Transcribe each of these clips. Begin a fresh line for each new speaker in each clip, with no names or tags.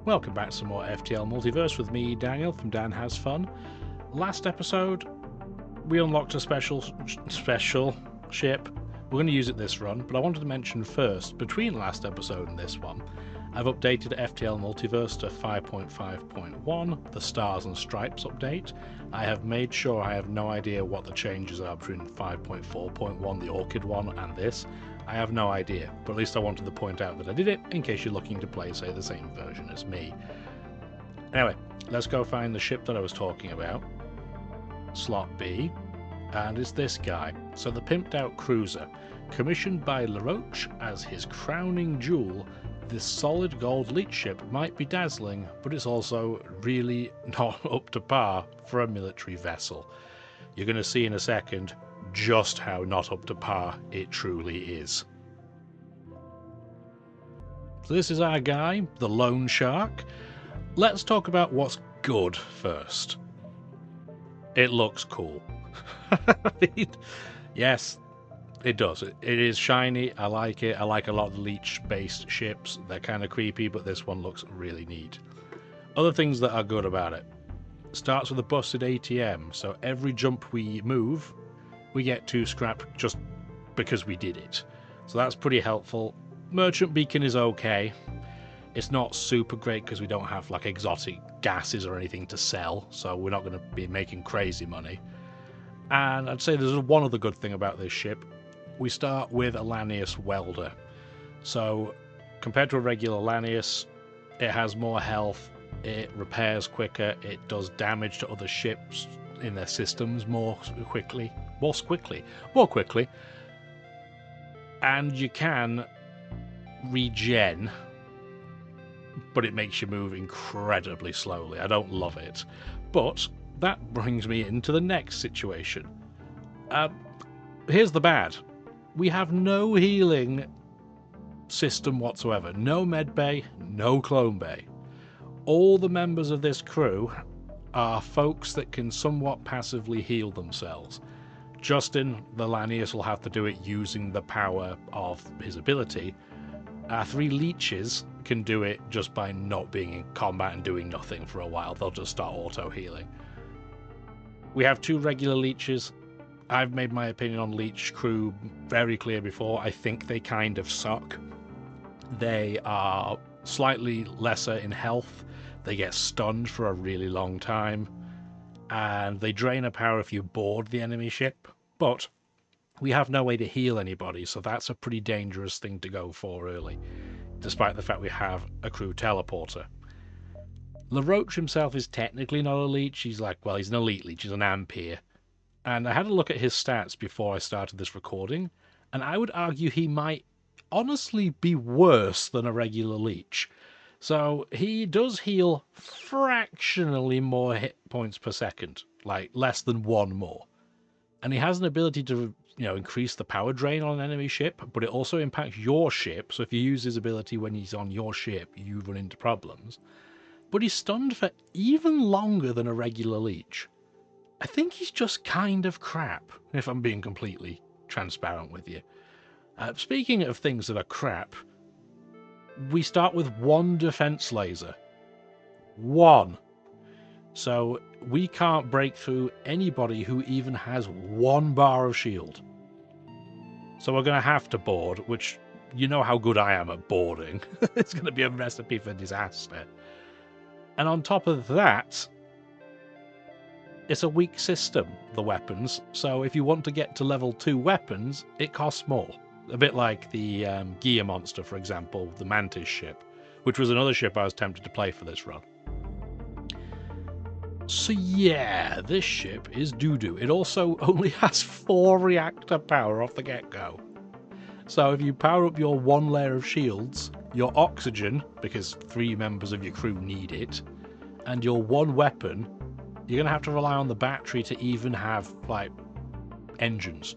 Welcome back to some more FTL Multiverse with me, Daniel, from DanHasFun. Last episode, we unlocked a special ship. We're going to use it this run, but I wanted to mention first, between last episode and this one, I've updated FTL Multiverse to 5.5.1, the Stars and Stripes update. I have made sure I have no idea what the changes are between 5.4.1, the Orchid one, and this. I have no idea, but at least I wanted to point out that I did it, in case you're looking to play, say, the same version as me. Anyway, let's go find the ship that I was talking about. Slot B. And it's this guy. So the pimped out cruiser, commissioned by LaRoche as his crowning jewel. This solid gold leech ship might be dazzling, but it's also really not up to par for a military vessel. You're going to see in a second just how not up to par it truly is. So this is our guy, the Lone Shark. Let's talk about what's good first. It looks cool. Yes, it does. It is shiny. I like it. I like a lot of the leech-based ships. They're kind of creepy, but this one looks really neat. Other things that are good about it. Starts with a busted ATM, so every jump we move, we get 2 scrap just because we did it. So that's pretty helpful. Merchant Beacon is okay. It's not super great because we don't have like exotic gases or anything to sell, so we're not going to be making crazy money. And I'd say there's one other good thing about this ship. We start with a Lanius welder. So compared to a regular Lanius, it has more health, it repairs quicker, it does damage to other ships in their systems more quickly, and you can regen, but it makes you move incredibly slowly. I don't love it, but that brings me into the next situation. Here's the bad. We have no healing system whatsoever. No med bay, no clone bay. All the members of this crew are folks that can somewhat passively heal themselves. Justin, the Lanius, will have to do it using the power of his ability. Our 3 leeches can do it just by not being in combat and doing nothing for a while. They'll just start auto-healing. We have 2 regular leeches. I've made my opinion on leech crew very clear before. I think they kind of suck. They are slightly lesser in health. They get stunned for a really long time, and they drain a power if you board the enemy ship, but we have no way to heal anybody, so that's a pretty dangerous thing to go for early, despite the fact we have a crew teleporter. LaRoche himself is technically not a leech. He's he's an elite leech, he's an Ampere, and I had a look at his stats before I started this recording, and I would argue he might honestly be worse than a regular leech. So he does heal fractionally more hit points per second, like less than 1 more. And he has an ability to, increase the power drain on an enemy ship, but it also impacts your ship. So if you use his ability when he's on your ship, you run into problems. But he's stunned for even longer than a regular leech. I think he's just kind of crap, if I'm being completely transparent with you. Speaking of things that are crap, we start with 1 defense laser. 1. So we can't break through anybody who even has 1 bar of shield. So we're going to have to board, which you know how good I am at boarding. It's going to be a recipe for disaster. And on top of that, it's a weak system, the weapons. So if you want to get to level 2 weapons, it costs more. A bit like the Gear Monster, for example, the Mantis ship, which was another ship I was tempted to play for this run. So yeah, this ship is doo-doo. It also only has 4 reactor power off the get-go. So if you power up your 1 layer of shields, your oxygen, because 3 members of your crew need it, and your 1 weapon, you're going to have to rely on the battery to even have, engines,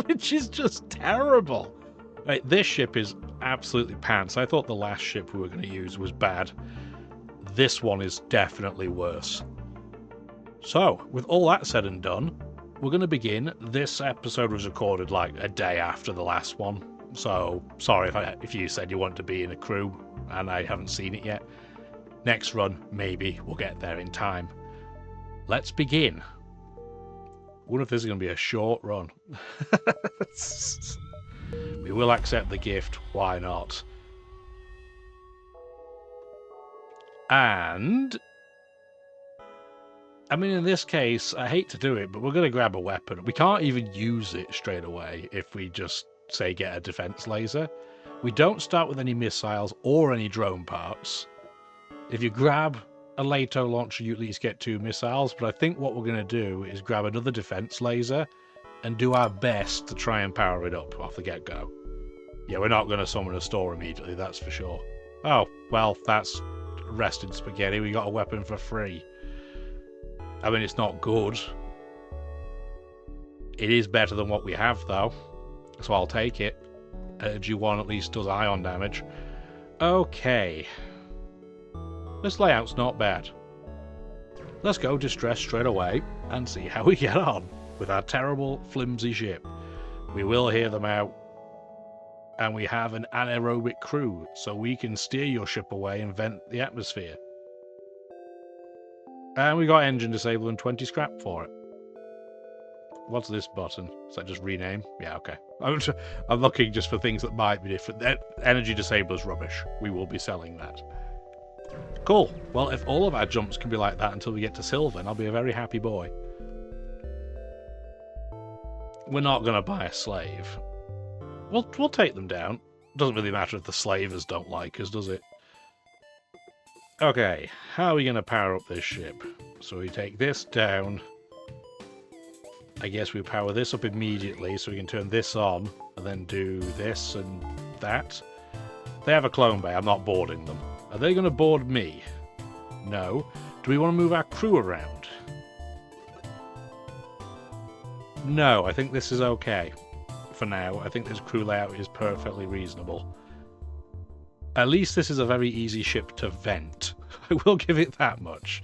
which is just terrible. Right, this ship is absolutely pants. I thought the last ship we were going to use was bad. This one is definitely worse. So, with all that said and done, we're going to begin. This episode was recorded a day after the last one, so sorry if you said you want to be in a crew and I haven't seen it yet. Next run, maybe we'll get there in time. Let's begin. I wonder if this is going to be a short run. We will accept the gift. Why not? And I mean, in this case, I hate to do it, but we're going to grab a weapon. We can't even use it straight away if we just, say, get a defense laser. We don't start with any missiles or any drone parts. If you grab a LATO launcher, you at least get 2 missiles, but I think what we're going to do is grab another defense laser and do our best to try and power it up off the get-go. Yeah, we're not going to summon a store immediately, that's for sure. Oh, well, that's rested spaghetti. We got a weapon for free. I mean, it's not good. It is better than what we have, though, so I'll take it. G1 at least does ion damage. Okay. This layout's not bad. Let's go distress straight away and see how we get on with our terrible, flimsy ship. We will hear them out. And we have an anaerobic crew, so we can steer your ship away and vent the atmosphere. And we got engine disable and 20 scrap for it. What's this button? Is that just rename? Yeah, okay. I'm looking just for things that might be different. Energy disable is rubbish. We will be selling that. Cool. Well, if all of our jumps can be like that until we get to Sylvan, I'll be a very happy boy. We're not going to buy a slave. We'll take them down. Doesn't really matter if the slavers don't like us, does it? Okay, how are we going to power up this ship? So we take this down. I guess we power this up immediately so we can turn this on and then do this and that. They have a clone bay. I'm not boarding them. Are they going to board me? No. Do we want to move our crew around? No, I think this is okay. For now, I think this crew layout is perfectly reasonable. At least this is a very easy ship to vent. I will give it that much.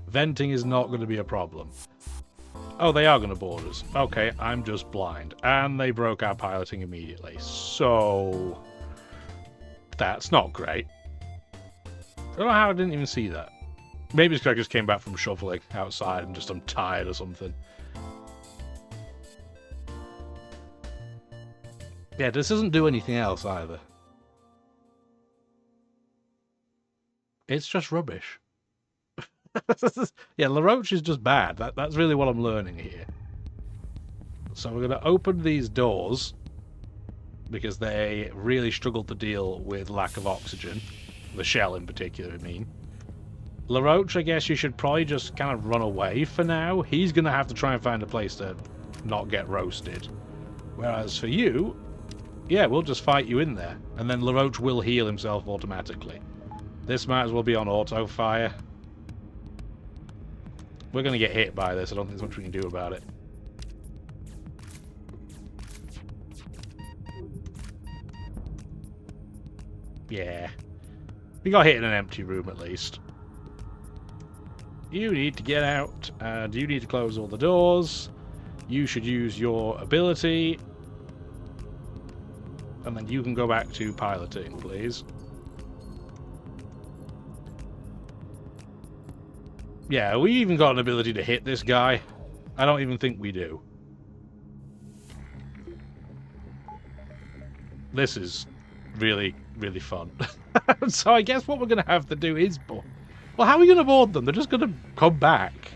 Venting is not going to be a problem. Oh, they are going to board us. Okay, I'm just blind. And they broke our piloting immediately. So that's not great. I don't know how I didn't even see that. Maybe it's because I just came back from shoveling outside and just I'm tired or something. Yeah, this doesn't do anything else either. It's just rubbish. Yeah, LaRoche is just bad. That's really what I'm learning here. So we're going to open these doors because they really struggle to deal with lack of oxygen. The shell in particular, I mean. LaRoche, I guess you should probably just kind of run away for now. He's going to have to try and find a place to not get roasted. Whereas for you, yeah, we'll just fight you in there. And then LaRoche will heal himself automatically. This might as well be on auto fire. We're going to get hit by this. I don't think there's much we can do about it. Yeah. We got hit in an empty room at least. You need to get out. And you need to close all the doors. You should use your ability. And then you can go back to piloting, please. Yeah, we even got an ability to hit this guy. I don't even think we do. This is really, really fun. So I guess what we're going to have to do is board. Well, how are we going to board them? They're just going to come back.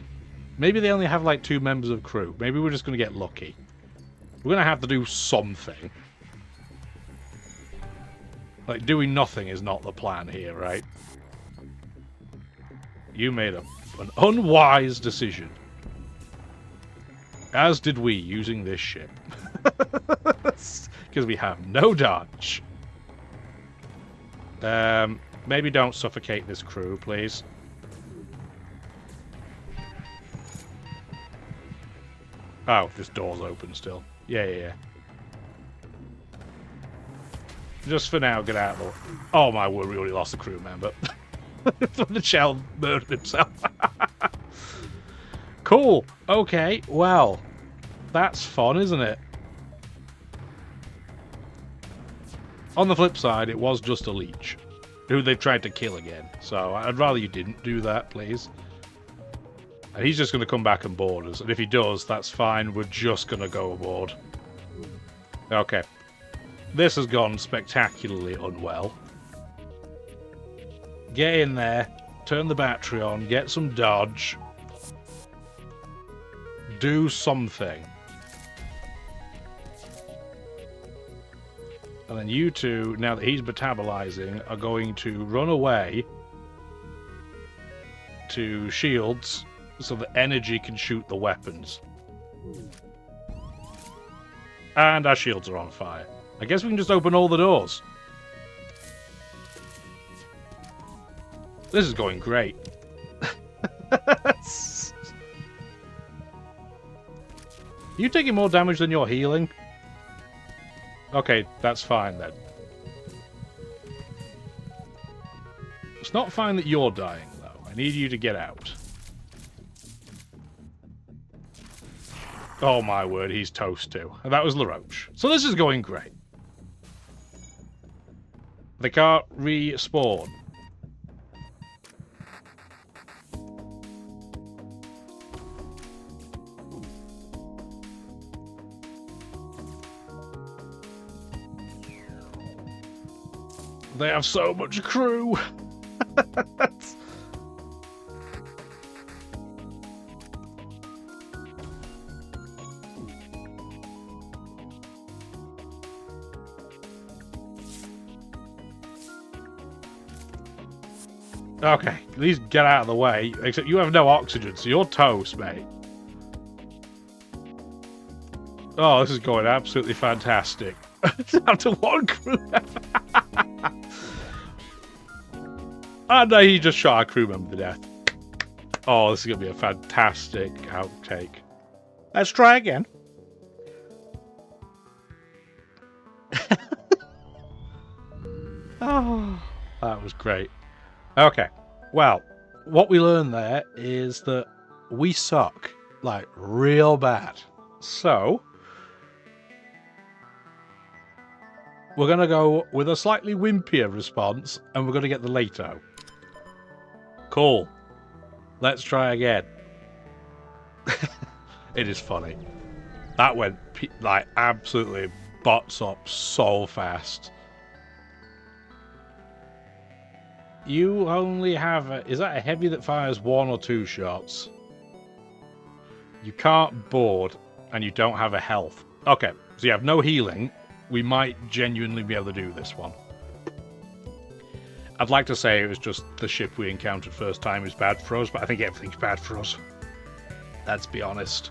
Maybe they only have like 2 members of crew. Maybe we're just going to get lucky. We're going to have to do something. Like, doing nothing is not the plan here, right? You made an unwise decision. As did we, using this ship. Because we have no dodge. Maybe don't suffocate this crew, please. Oh, this door's open still. Yeah. Just for now, get out of the way. Oh my word, we already lost a crew member. The shell murdered himself. Cool. Okay, well, that's fun, isn't it? On the flip side, it was just a leech. who they've tried to kill again. So I'd rather you didn't do that, please. And he's just going to come back and board us. And if he does, that's fine. We're just going to go aboard. Okay. This has gone spectacularly unwell. Get in there. Turn the battery on. Get some dodge. Do something. And then you two, now that he's metabolizing, are going to run away to shields so that energy can shoot the weapons. And our shields are on fire. I guess we can just open all the doors. This is going great. You taking more damage than you're healing? Okay, that's fine then. It's not fine that you're dying, though. I need you to get out. Oh my word, he's toast too. And that was LaRoche. So this is going great. They can't respawn. They have so much crew. Okay, at least get out of the way. Except you have no oxygen, so you're toast, mate. Oh, this is going absolutely fantastic. Down to one crew. And he just shot a crew member to death. Oh, this is going to be a fantastic outtake. Let's try again. Oh, that was great. Okay, well, what we learned there is that we suck, like, real bad. So, we're going to go with a slightly wimpier response, and we're going to get the Lato. Cool. Let's try again. It is funny. That went, like, absolutely bots up so fast. You only have is that a heavy that fires 1 or 2 shots? You can't board, and you don't have a health. Okay, so you have no healing. We might genuinely be able to do this one. I'd like to say it was just the ship we encountered first time is bad for us, but I think everything's bad for us. Let's be honest.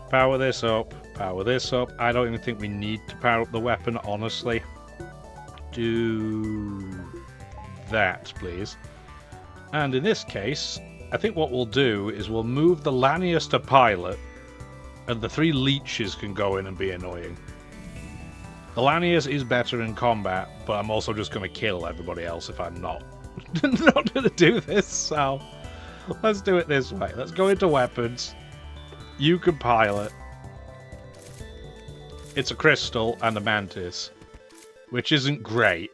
Power this up. Power this up. I don't even think we need to power up the weapon, honestly. Do that, please. And in this case, I think what we'll do is we'll move the Lanius to pilot, and the 3 leeches can go in and be annoying. The Lanius is better in combat, but I'm also just going to kill everybody else if I'm not going to do this, so let's do it this way. Let's go into weapons. You can pilot. It's a crystal and a mantis, which isn't great.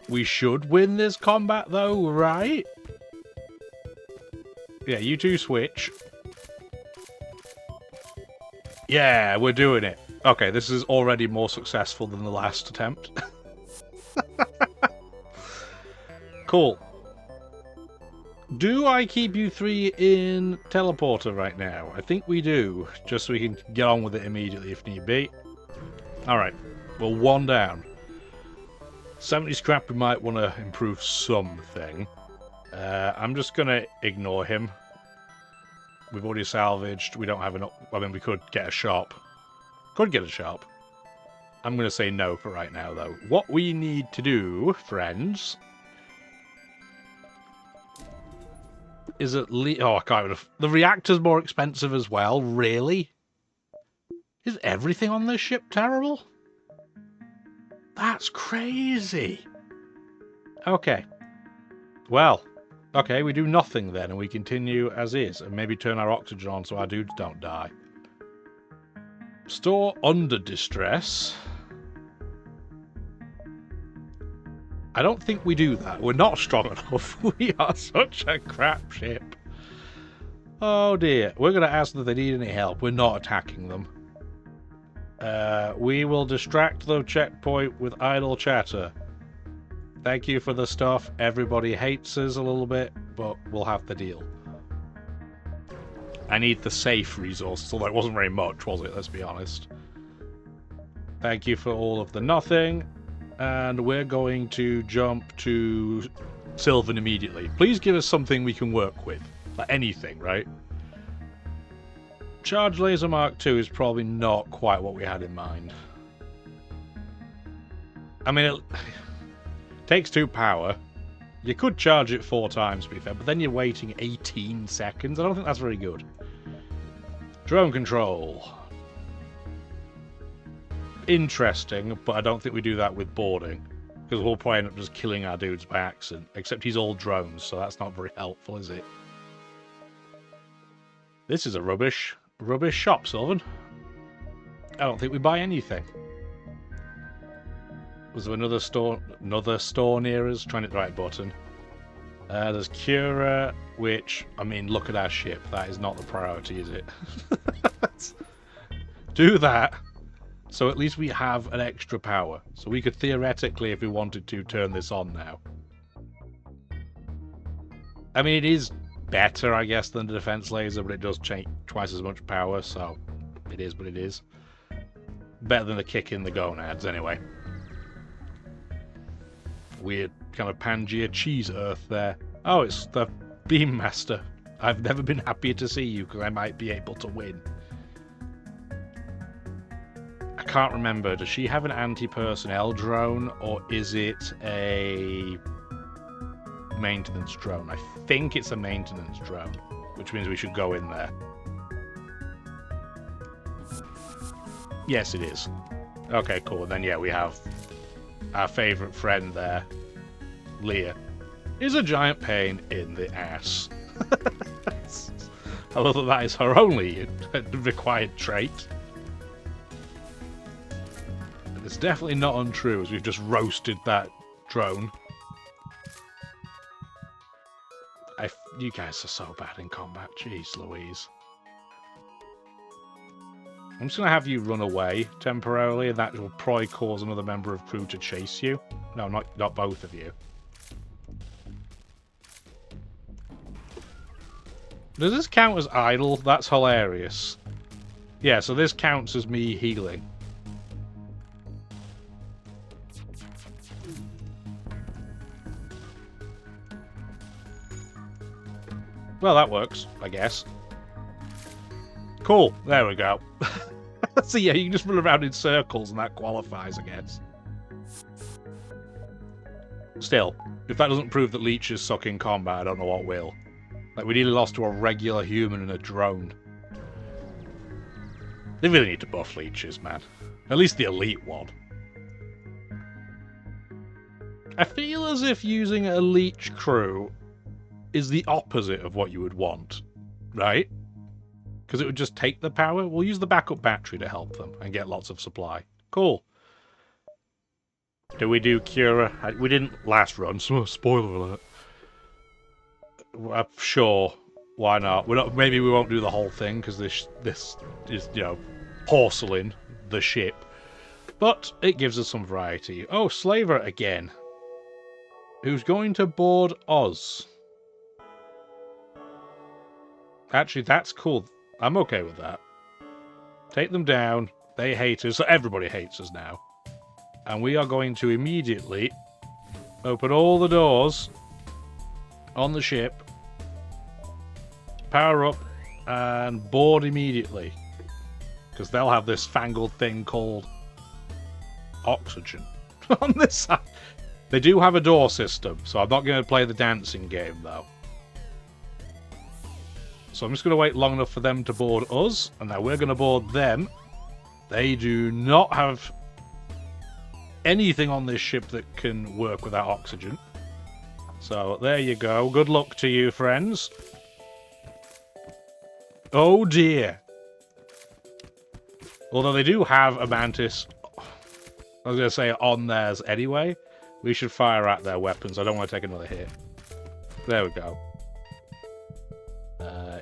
We should win this combat though, right? Yeah, you two switch. Yeah, we're doing it. Okay, this is already more successful than the last attempt. Cool. Do I keep you 3 in teleporter right now? I think we do, just so we can get on with it immediately if need be. Alright, well, 1 down. 70 scrap, we might want to improve something. I'm just going to ignore him. We've already salvaged. We don't have enough. I mean, we could get a shop. Could get a shop. I'm going to say no for right now, though. What we need to do, friends, is at least... Oh, I can't even... The reactor's more expensive as well. Really? Is everything on this ship terrible? That's crazy. Okay. Well... Okay, we do nothing then, and we continue as is, and maybe turn our oxygen on so our dudes don't die. Store under distress. I don't think we do that. We're not strong enough. We are such a crap ship. Oh dear. We're going to ask them if they need any help. We're not attacking them. We will distract the checkpoint with idle chatter. Thank you for the stuff. Everybody hates us a little bit, but we'll have the deal. I need the safe resources, although it wasn't very much, was it? Let's be honest. Thank you for all of the nothing. And we're going to jump to Sylvan immediately. Please give us something we can work with. Like anything, right? Charge Laser Mark II is probably not quite what we had in mind. I mean, it takes 2 power. You could charge it 4 times, to be fair, but then you're waiting 18 seconds. I don't think that's very good. Drone control. Interesting, but I don't think we do that with boarding. Because we'll probably end up just killing our dudes by accident. Except he's all drones, so that's not very helpful, is it? This is a rubbish shop, Sylvan. I don't think we buy anything. Was there another store near us? Trying to hit the right button. There's C.U.R.A, which, I mean, look at our ship. That is not the priority, is it? Do that. So at least we have an extra power. So we could theoretically, if we wanted to, turn this on now. I mean, it is better, I guess, than the defense laser, but it does change twice as much power, so it is what it is. Better than the kick in the gonads, anyway. Weird kind of Pangea cheese earth there. Oh, it's the Beam Master. I've never been happier to see you, because I might be able to win. I can't remember. Does she have an anti-personnel drone, or is it a maintenance drone? I think it's a maintenance drone, which means we should go in there. Yes, it is. Okay, cool. And then, yeah, we have our favourite friend there, Leah, is a giant pain in the ass. I love that that is her only required trait. It's definitely not untrue, as we've just roasted that drone. You guys are so bad in combat. Jeez Louise. I'm just going to have you run away temporarily, and that will probably cause another member of crew to chase you. No, not both of you. Does this count as idle? That's hilarious. Yeah, so this counts as me healing. Well, that works, I guess. Cool, there we go. So yeah, you can just run around in circles and that qualifies, I guess. Still, if that doesn't prove that leeches suck in combat, I don't know what will. Like, we nearly lost to a regular human and a drone. They really need to buff leeches, man. At least the elite one. I feel as if using a leech crew is the opposite of what you would want, right? Because it would just take the power. We'll use the backup battery to help them and get lots of supply. Cool. Do we do C.U.R.A? We didn't last run, so spoiler alert. Sure, why not? Maybe we won't do the whole thing because this is, you know, porcelain, the ship. But it gives us some variety. Oh, Slaver again. Who's going to board Oz? Actually, that's cool. I'm okay with that. Take them down. They hate us. So everybody hates us now. And we are going to immediately open all the doors on the ship, power up, and board immediately. Because they'll have this fangled thing called oxygen on this side. They do have a door system, so I'm not going to play the dancing game, though. So I'm just going to wait long enough for them to board us, and now we're going to board them. They do not have anything on this ship that can work without oxygen. So there you go. Good luck to you, friends. Oh dear. Although they do have a mantis, I was going to say, on theirs anyway. We should fire at their weapons. I don't want to take another hit. There we go.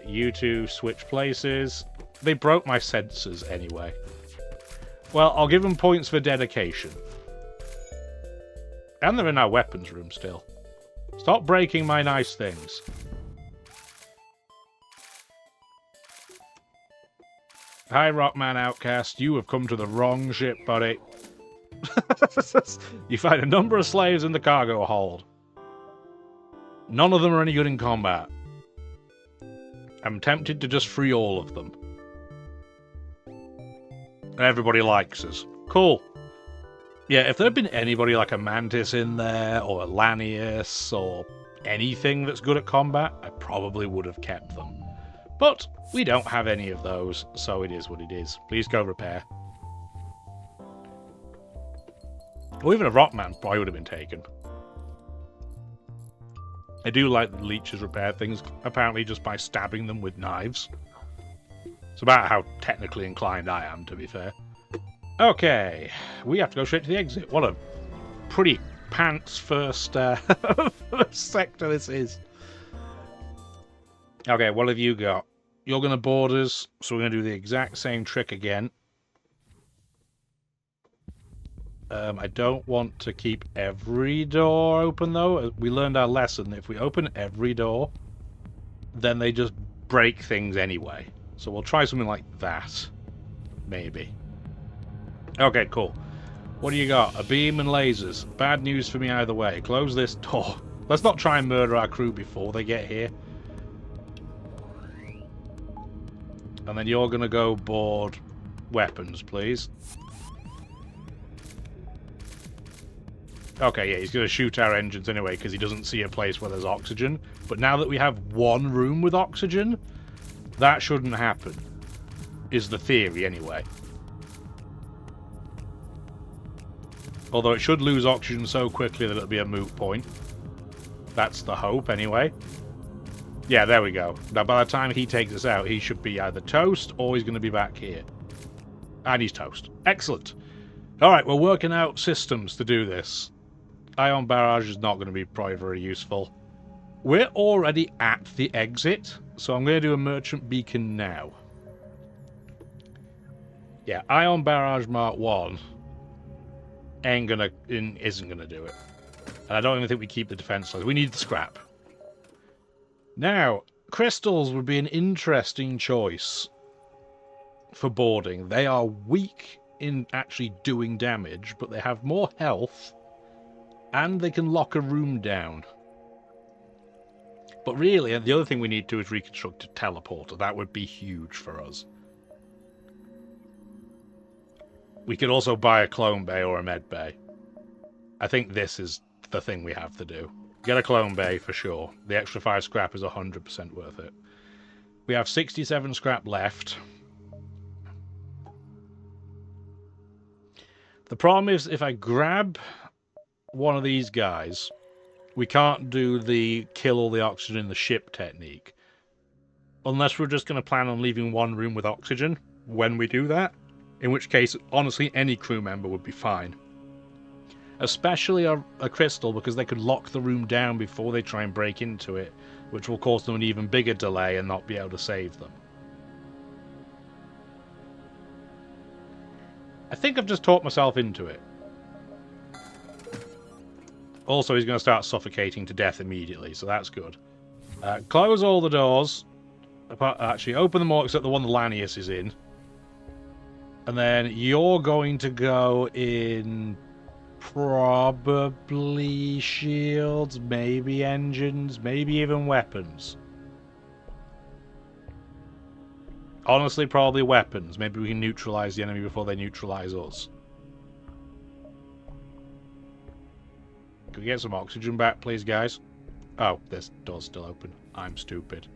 You two switch places. They broke my sensors anyway. Well, I'll give them points for dedication. And they're in our weapons room still. Stop breaking my nice things. Hi, Rockman Outcast. You have come to the wrong ship, buddy. You find a number of slaves in the cargo hold. None of them are any good in combat. I'm tempted to just free all of them. And everybody likes us. Cool. Yeah, if there had been anybody like a Mantis in there, or a Lanius, or anything that's good at combat, I probably would have kept them. But we don't have any of those, so it is what it is. Please go repair. Or even a Rockman probably would have been taken. I do like that the leeches repair things, apparently just by stabbing them with knives. It's about how technically inclined I am, to be fair. Okay, we have to go straight to the exit. What a pretty pants first, first sector this is. Okay, what have you got? You're going to board us, so we're going to do the exact same trick again. I don't want to keep every door open, though. We learned our lesson. If we open every door, then they just break things anyway. So we'll try something like that. Maybe. Okay, cool. What do you got? A beam and lasers. Bad news for me either way. Close this door. Let's not try and murder our crew before they get here. And then you're going to go board weapons, please. Okay, yeah, he's going to shoot our engines anyway because he doesn't see a place where there's oxygen. But now that we have one room with oxygen, that shouldn't happen. Is the theory, anyway. Although it should lose oxygen so quickly that it'll be a moot point. That's the hope, anyway. Yeah, there we go. Now, by the time he takes us out, he should be either toast or he's going to be back here. And he's toast. Excellent. Alright, we're working out systems to do this. Ion barrage is not going to be probably very useful. We're already at the exit, so I'm going to do a merchant beacon now. Yeah, Ion barrage Mark 1 isn't going to do it. And I don't even think we keep the defense lines. We need the scrap. Now, crystals would be an interesting choice for boarding. They are weak in actually doing damage, but they have more health, and they can lock a room down. But really, the other thing we need to do is reconstruct a teleporter. That would be huge for us. We could also buy a clone bay or a med bay. I think this is the thing we have to do. Get a clone bay for sure. The extra 5 scrap is 100% worth it. We have 67 scrap left. The problem is if I grab one of these guys, we can't do the kill all the oxygen in the ship technique. Unless we're just going to plan on leaving one room with oxygen when we do that. In which case, honestly, any crew member would be fine. Especially a crystal, because they could lock the room down before they try and break into it, which will cause them an even bigger delay and not be able to save them. I think I've just talked myself into it. Also, he's going to start suffocating to death immediately, so that's good. Close all the doors. Actually, open them all except the one the Lanius is in. And then you're going to go in... probably shields, maybe engines, maybe even weapons. Honestly, probably weapons. Maybe we can neutralize the enemy before they neutralize us. Can we get some oxygen back, please, guys? Oh, this door's still open. I'm stupid.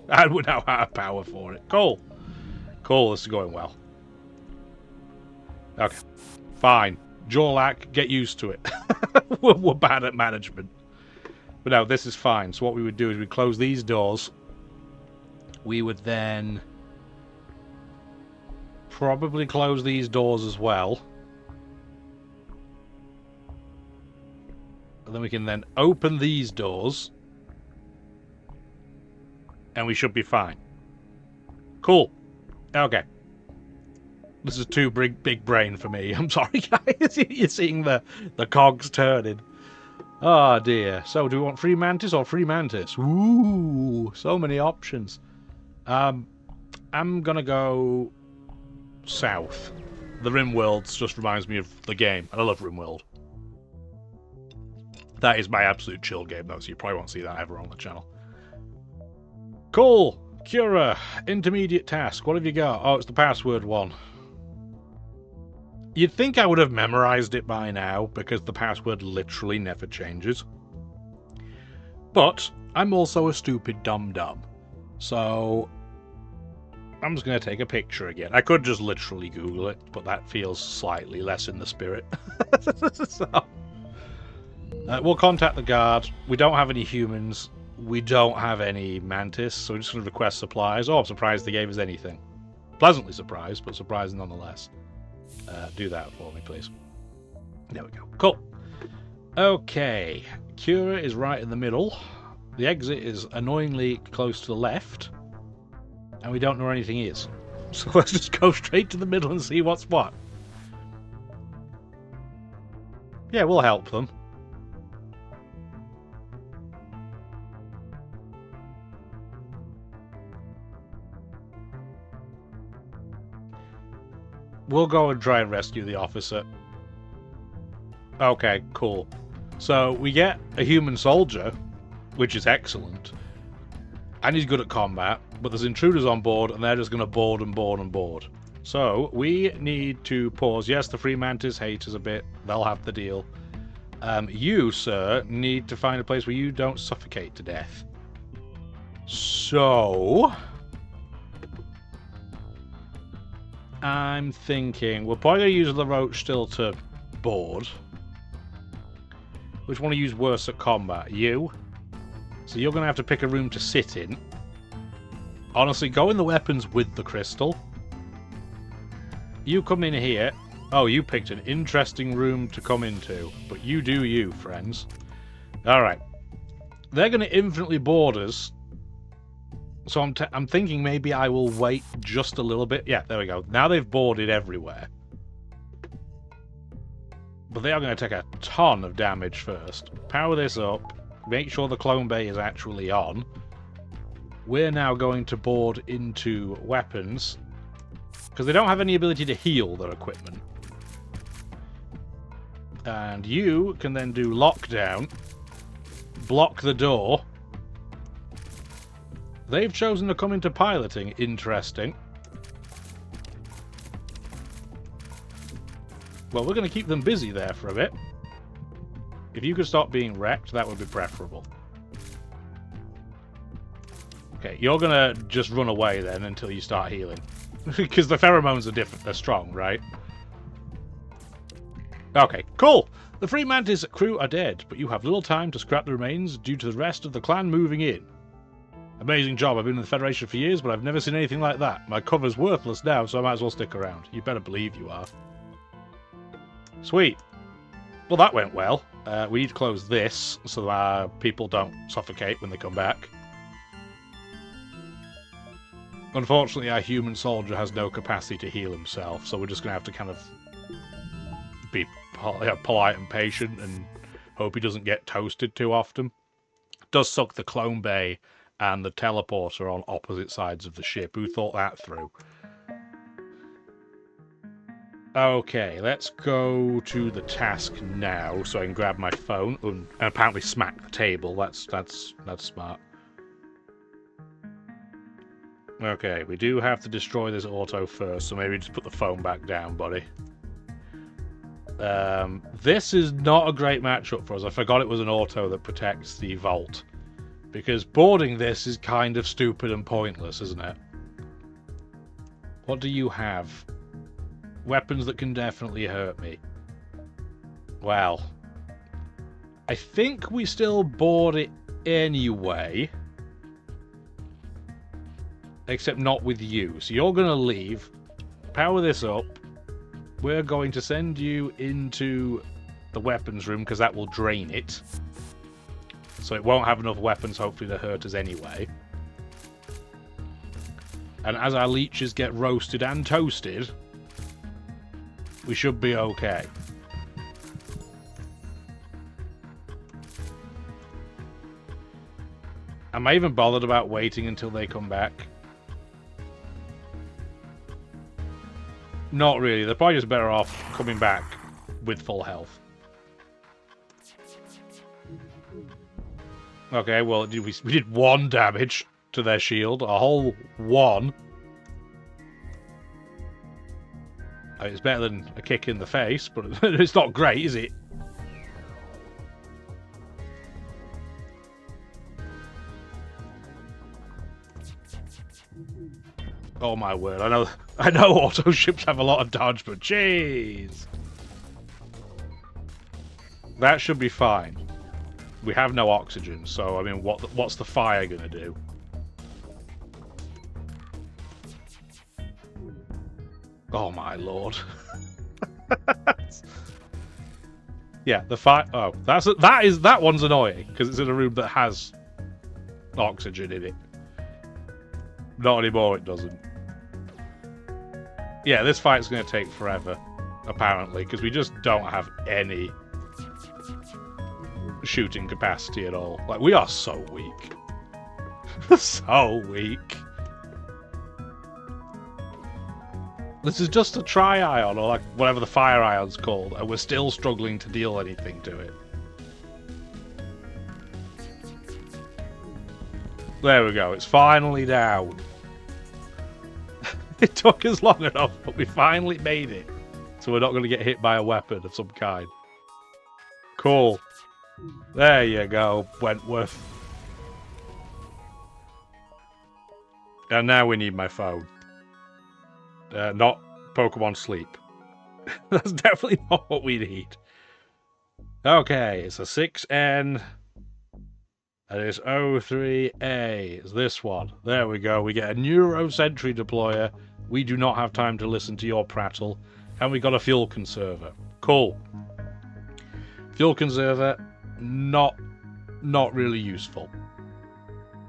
And we now have power for it. Cool. Cool, this is going well. Okay. Fine. Jorlak, get used to it. We're bad at management. But no, this is fine. So what we would do is we'd close these doors. We would then probably close these doors as well. And then we can then open these doors. And we should be fine. Cool. Okay. This is too big brain for me. I'm sorry, guys. You're seeing the cogs turning. Oh, dear. So, do we want free mantis or free mantis? Ooh, so many options. I'm going to go south. The Rimworld just reminds me of the game. And I love Rimworld. That is my absolute chill game, though, so you probably won't see that ever on the channel. Cool. C.U.R.A. Intermediate task. What have you got? Oh, it's the password one. You'd think I would have memorized it by now, because the password literally never changes. But I'm also a stupid dum-dum. So I'm just going to take a picture again. I could just literally Google it, but that feels slightly less in the spirit. So, we'll contact the guard. We don't have any humans. We don't have any mantis, so we're just going to request supplies. Oh, I'm surprised they gave us anything. Pleasantly surprised, but surprised nonetheless. Do that for me, please. There we go. Cool. Okay. C.U.R.A. is right in the middle. The exit is annoyingly close to the left. And we don't know where anything is. So let's just go straight to the middle and see what's what. Yeah, we'll help them. We'll go and try and rescue the officer. Okay, cool. So we get a human soldier, which is excellent. And he's good at combat, but there's intruders on board, and they're just going to board and board and board. So we need to pause. Yes, the free mantis hate us a bit. They'll have the deal. You, sir, need to find a place where you don't suffocate to death. So I'm thinking we're probably going to use the roach still to board. Which one to use worse at combat? You. So you're going to have to pick a room to sit in. Honestly, go in the weapons with the crystal. You come in here. Oh, you picked an interesting room to come into. But you do you, friends. Alright. They're going to infinitely board us. So I'm thinking maybe I will wait just a little bit. Yeah, there we go. Now they've boarded everywhere. But they are going to take a ton of damage first. Power this up. Make sure the clone bay is actually on. We're now going to board into weapons. Because they don't have any ability to heal their equipment. And you can then do lockdown. Block the door. They've chosen to come into piloting. Interesting. Well, we're going to keep them busy there for a bit. If you could stop being wrecked, that would be preferable. Okay, you're going to just run away then until you start healing. Because the pheromones are different. They're strong, right? Okay, cool. The free mantis crew are dead, but you have little time to scrap the remains due to the rest of the clan moving in. Amazing job. I've been in the Federation for years, but I've never seen anything like that. My cover's worthless now, so I might as well stick around. You better believe you are. Sweet. Well, that went well. We need to close this so our people don't suffocate when they come back. Unfortunately, our human soldier has no capacity to heal himself, so we're just going to have to kind of be polite and patient and hope he doesn't get toasted too often. It does suck the clone bay and the teleporter on opposite sides of the ship. Who thought that through? Okay, let's go to the task now so I can grab my phone and apparently smack the table. That's smart. Okay, we do have to destroy this auto first, so maybe just put the phone back down, buddy. This is not a great matchup for us. I forgot it was an auto that protects the vault. Because boarding this is kind of stupid and pointless, isn't it? What do you have? Weapons that can definitely hurt me. Well, I think we still board it anyway. Except not with you. So you're going to leave. Power this up. We're going to send you into the weapons room because that will drain it. So it won't have enough weapons, hopefully, to hurt us anyway. And as our leeches get roasted and toasted, we should be okay. Am I even bothered about waiting until they come back? Not really. They're probably just better off coming back with full health. Okay, well, we did 1 damage to their shield. A whole 1. I mean, it's better than a kick in the face, but it's not great, is it? Oh my word, I know auto ships have a lot of dodge, but jeez. That should be fine. We have no oxygen, so I mean, what's the fire gonna do? Oh my lord. Yeah, the fire. Oh, that one's annoying because it's in a room that has oxygen in it. Not anymore, it doesn't. Yeah, this fight's going to take forever, apparently, because we just don't have any shooting capacity at all. Like, we are so weak. So weak. This is just a tri-ion, or like whatever the fire ion's called, and we're still struggling to deal anything to it. There we go, it's finally down. It took us long enough, but we finally made it. So we're not going to get hit by a weapon of some kind. Cool. There you go, Wentworth. And now we need my phone. Not Pokemon Sleep. That's definitely not what we need. Okay, it's a 6N. And it's O3A. It's this one. There we go. We get a Neuro Sentry deployer. We do not have time to listen to your prattle. And we got a fuel conserver. Cool. Fuel conserver, not really useful.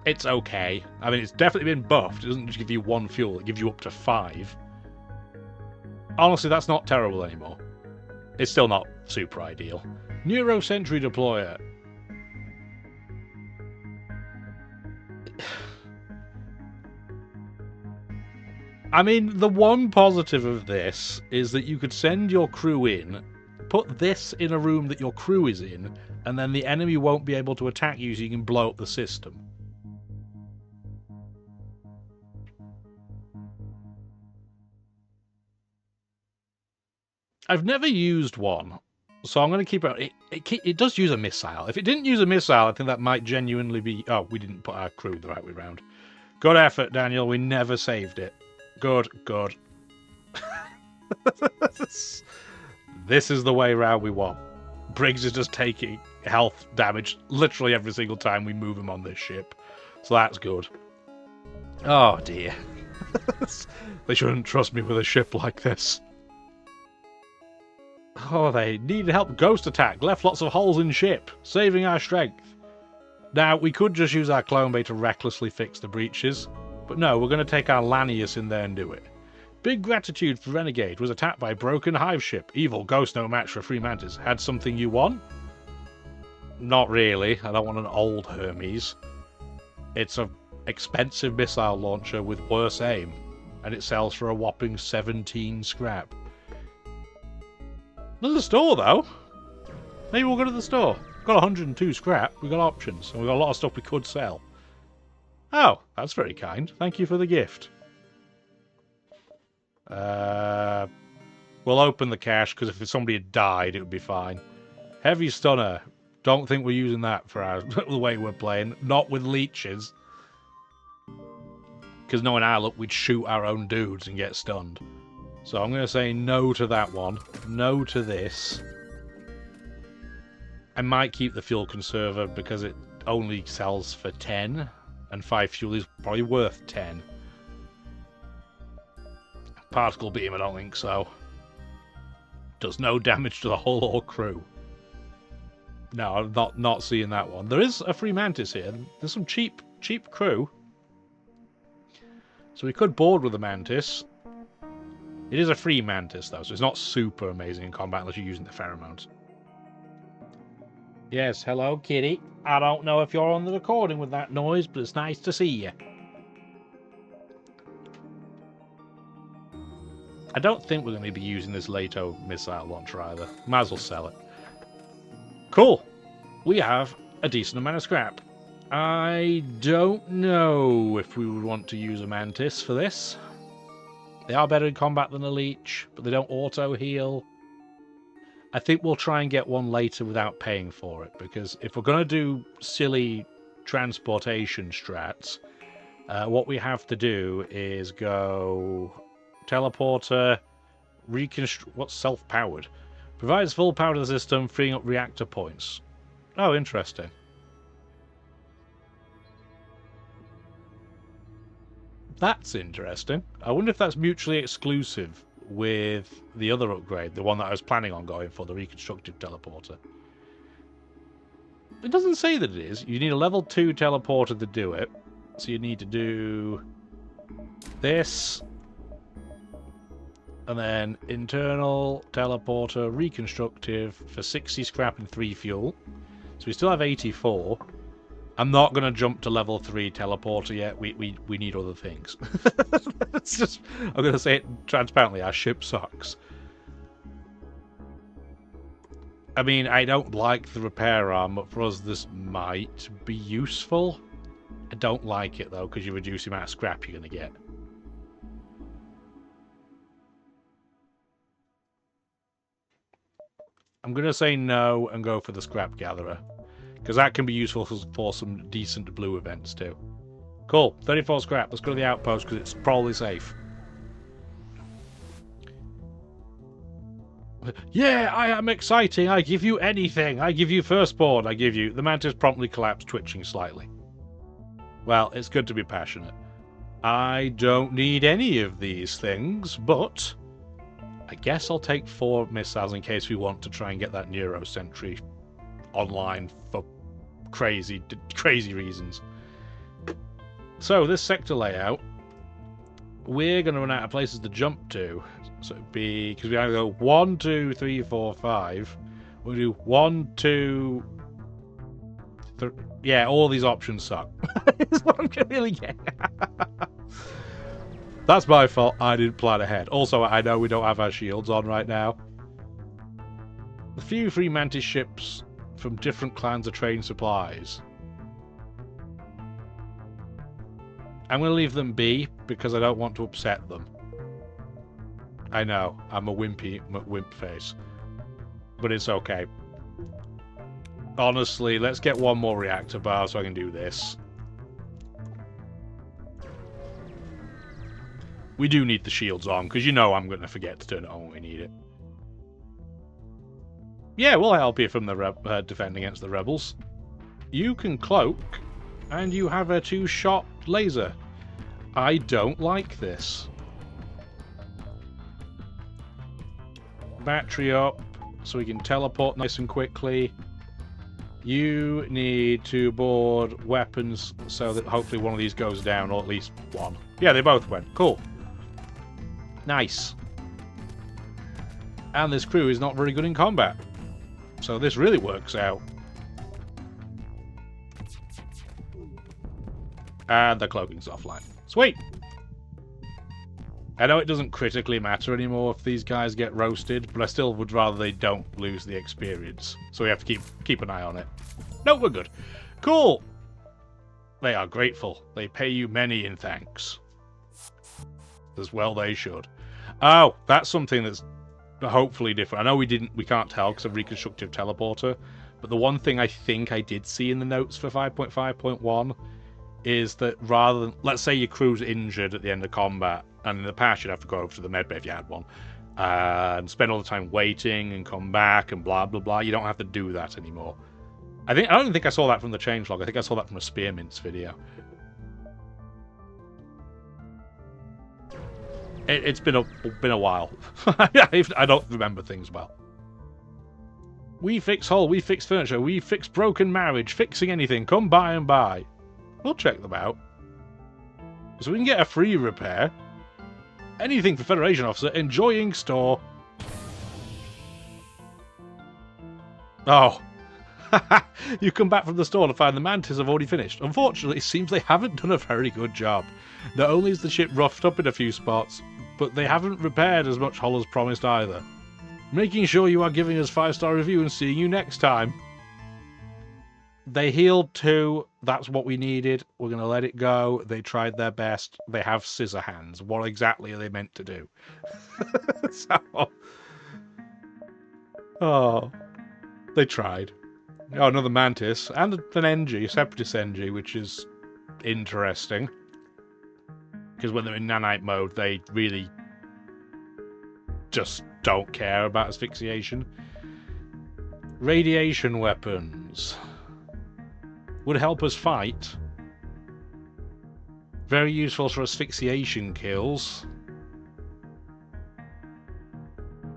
It's okay. I mean, it's definitely been buffed. It doesn't just give you 1 fuel. It gives you up to 5. Honestly, that's not terrible anymore. It's still not super ideal. Neuro Sentry deployer. I mean, the one positive of this is that you could send your crew in, put this in a room that your crew is in, and then the enemy won't be able to attack you so you can blow up the system. I've never used one, so I'm going to keep it. It does use a missile. If it didn't use a missile, I think that might genuinely be... Oh, we didn't put our crew the right way round. Good effort, Daniel. We never saved it. Good, good. This is the way round we want. Briggs is just taking health damage literally every single time we move him on this ship. So that's good. Oh, dear. They shouldn't trust me with a ship like this. Oh, they needed help. Ghost attack. Left lots of holes in ship. Saving our strength. Now, we could just use our clone bay to recklessly fix the breaches. But no, we're going to take our Lanius in there and do it. Big gratitude for Renegade. Was attacked by broken hive ship. Evil ghost no match for free mantis. Had something you want? Not really. I don't want an old Hermes. It's an expensive missile launcher with worse aim. And it sells for a whopping 17 scrap. There's a store, though. Maybe we'll go to the store. We've got 102 scrap. We've got options. And we've got a lot of stuff we could sell. Oh, that's very kind. Thank you for the gift. We'll open the cache, because if somebody had died, it would be fine. Heavy stunner. Don't think we're using that for the way we're playing. Not with leeches. Because knowing our luck, we'd shoot our own dudes and get stunned. So I'm going to say no to that one. No to this. I might keep the fuel conserver because it only sells for 10. And 5 fuel is probably worth 10. Particle beam, I don't think so. Does no damage to the hull or crew. No, I'm not seeing that one. There is a free mantis here. There's some cheap crew. So we could board with the mantis. It is a free mantis, though, so it's not super amazing in combat unless you're using the pheromones. Yes, hello, kitty. I don't know if you're on the recording with that noise, but it's nice to see you. I don't think we're going to be using this LATO missile launcher either. Might as well sell it. Cool. We have a decent amount of scrap. I don't know if we would want to use a mantis for this. They are better in combat than a leech, but they don't auto-heal. I think we'll try and get one later without paying for it, because if we're going to do silly transportation strats, what we have to do is go teleporter, reconstruct. What's self-powered? Provides full power to the system, freeing up reactor points. Oh, interesting. That's interesting. I wonder if that's mutually exclusive with the other upgrade, the one that I was planning on going for, the reconstructive teleporter. It doesn't say that it is. You need a level 2 teleporter to do it. So you need to do this. And then internal teleporter reconstructive for 60 scrap and 3 fuel. So we still have 84. I'm not going to jump to level 3 teleporter yet. We need other things. It's just, I'm going to say it transparently, our ship sucks. I mean, I don't like the repair arm, but for us this might be useful. I don't like it though, because you reduce the amount of scrap you're going to get. I'm going to say no and go for the scrap gatherer, because that can be useful for some decent blue events too. Cool, 34 scrap. Let's go to the outpost because it's probably safe. Yeah, I am exciting. I give you anything. I give you firstborn. I give you... The mantis promptly collapsed, twitching slightly. Well, it's good to be passionate. I don't need any of these things, but I guess I'll take 4 missiles in case we want to try and get that Neuro Sentry online for crazy reasons. So this sector layout, we're going to run out of places to jump to. So it'd be, because we either go 1, 2, 3, 4, 5. We'll do 1, 2, 3. Yeah, all these options suck. Is what I'm really getting at. That's my fault. I didn't plan ahead. Also, I know we don't have our shields on right now. The few free mantis ships from different clans are trading supplies. I'm going to leave them be because I don't want to upset them. I know, I'm a wimp face. But it's okay. Honestly, let's get one more reactor bar so I can do this. We do need the shields on, because you know I'm going to forget to turn it on when we need it. Yeah, we'll help you from the defending against the rebels. You can cloak, and you have a 2-shot laser. I don't like this. Battery up, so we can teleport nice and quickly. You need to board weapons so that hopefully one of these goes down, or at least one. Yeah, they both went. Cool. Nice. And this crew is not very good in combat. So this really works out. And the cloaking's offline. Sweet! I know it doesn't critically matter anymore if these guys get roasted, but I still would rather they don't lose the experience. So we have to keep an eye on it. No, we're good. Cool! They are grateful. They pay you many in thanks. As well they should. Oh, that's something that's hopefully different. I know we can't tell because of reconstructive teleporter, but the one thing I think I did see in the notes for 5.5.1 is that rather than, let's say your crew's injured at the end of combat, and in the past you'd have to go over to the medbay if you had one, and spend all the time waiting and come back and blah blah blah. You don't have to do that anymore. I don't think I saw that from the changelog. I think I saw that from a Spearmint's video. It's been a while. I don't remember things well. We fix hull, we fix furniture, we fix broken marriage, fixing anything, come by and buy. We'll check them out. So we can get a free repair. Anything for Federation officer, enjoying store. Oh. You come back from the store to find the mantis have already finished. Unfortunately, it seems they haven't done a very good job. Not only is the ship roughed up in a few spots, but they haven't repaired as much hull as promised either. Making sure you are giving us 5-star review and seeing you next time. They healed 2. That's what we needed. We're going to let it go. They tried their best. They have scissor hands. What exactly are they meant to do? Oh. They tried. Oh, another mantis. And an NG, a separatist NG, which is interesting. Because when they're in nanite mode, they really just don't care about asphyxiation. Radiation weapons. Would help us fight. Very useful for asphyxiation kills.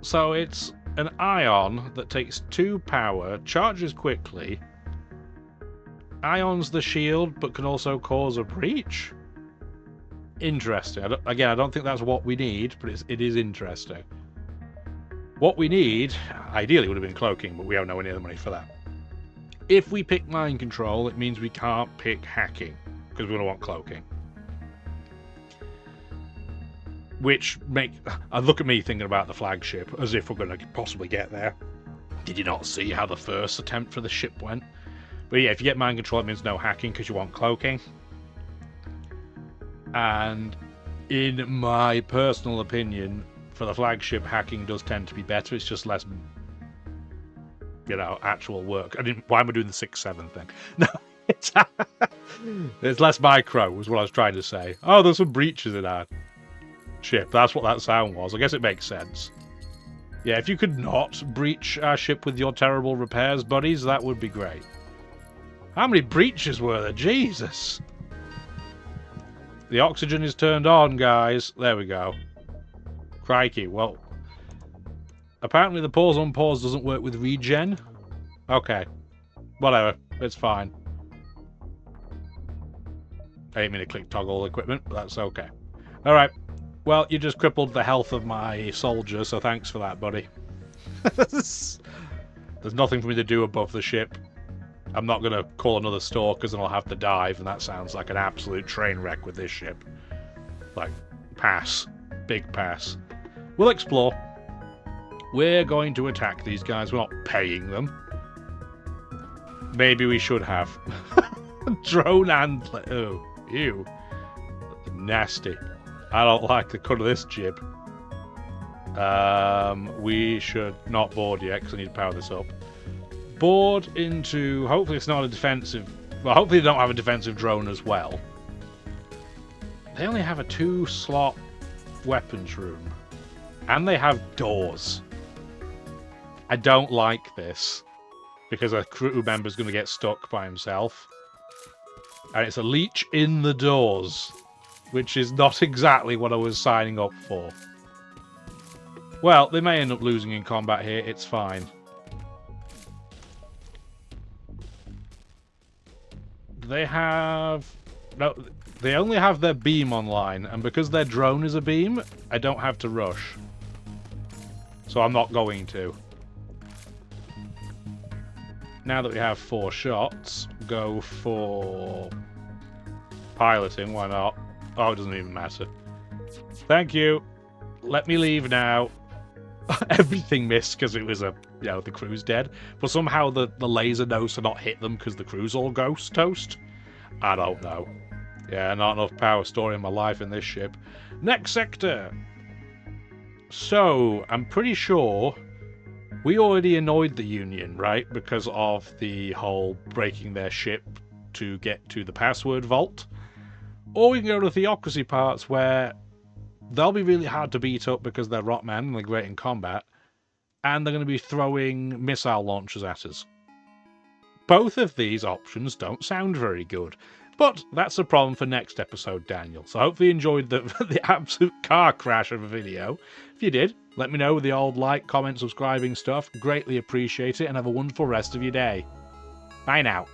So it's an ion that takes 2 power, charges quickly, ions the shield, but can also cause a breach? Interesting. I don't think that's what we need, but it is interesting. What we need, ideally, would have been cloaking, but we don't know any of the money for that. If we pick mind control, it means we can't pick hacking, because we're going to want cloaking. Which look at me thinking about the flagship, as if we're going to possibly get there. Did you not see how the first attempt for the ship went? But yeah, if you get mind control, it means no hacking, because you want cloaking. And in my personal opinion, for the flagship, hacking does tend to be better. It's just less, actual work. Why am I doing the 6-7 thing? No, it's less micro, is what I was trying to say. Oh, there's some breaches in our ship. That's what that sound was. I guess it makes sense. Yeah, if you could not breach our ship with your terrible repairs, buddies, that would be great. How many breaches were there? Jesus! The oxygen is turned on, guys. There we go. Crikey. Well, apparently the pause on pause doesn't work with regen. Okay. Whatever. It's fine. I didn't mean to click toggle equipment, but that's okay. Alright. Well, you just crippled the health of my soldier, so thanks for that, buddy. There's nothing for me to do above the ship. I'm not going to call another store because then I'll have to dive, and that sounds like an absolute train wreck with this ship. Like, pass. Big pass. We'll explore. We're going to attack these guys. We're not paying them. Maybe we should have. Drone and... Oh, ew. Nasty. I don't like the cut of this jib. We should not board yet because I need to power this up. Board into... Hopefully it's not a defensive... Well, hopefully they don't have a defensive drone as well. They only have a 2-slot weapons room. And they have doors. I don't like this. Because a crew member's going to get stuck by himself. And it's a leech in the doors. Which is not exactly what I was signing up for. Well, they may end up losing in combat here. It's fine. They have... No, they only have their beam online. And because their drone is a beam, I don't have to rush. So I'm not going to. Now that we have 4 shots, go for... piloting. Why not? Oh, it doesn't even matter. Thank you. Let me leave now. Everything missed because it was the crew's dead. But somehow the laser knows to not hit them because the crew's all ghost toast. I don't know. Yeah, not enough power storing my life in this ship. Next sector. So, I'm pretty sure we already annoyed the Union, right? Because of the whole breaking their ship to get to the password vault. Or we can go to the Theocracy parts where they'll be really hard to beat up because they're Rotman and they're great in combat. And they're going to be throwing missile launchers at us. Both of these options don't sound very good. But that's a problem for next episode, Daniel. So hopefully you enjoyed the absolute car crash of a video. If you did, Let me know with the old like, comment, subscribing stuff. Greatly appreciate it, and have a wonderful rest of your day. Bye now.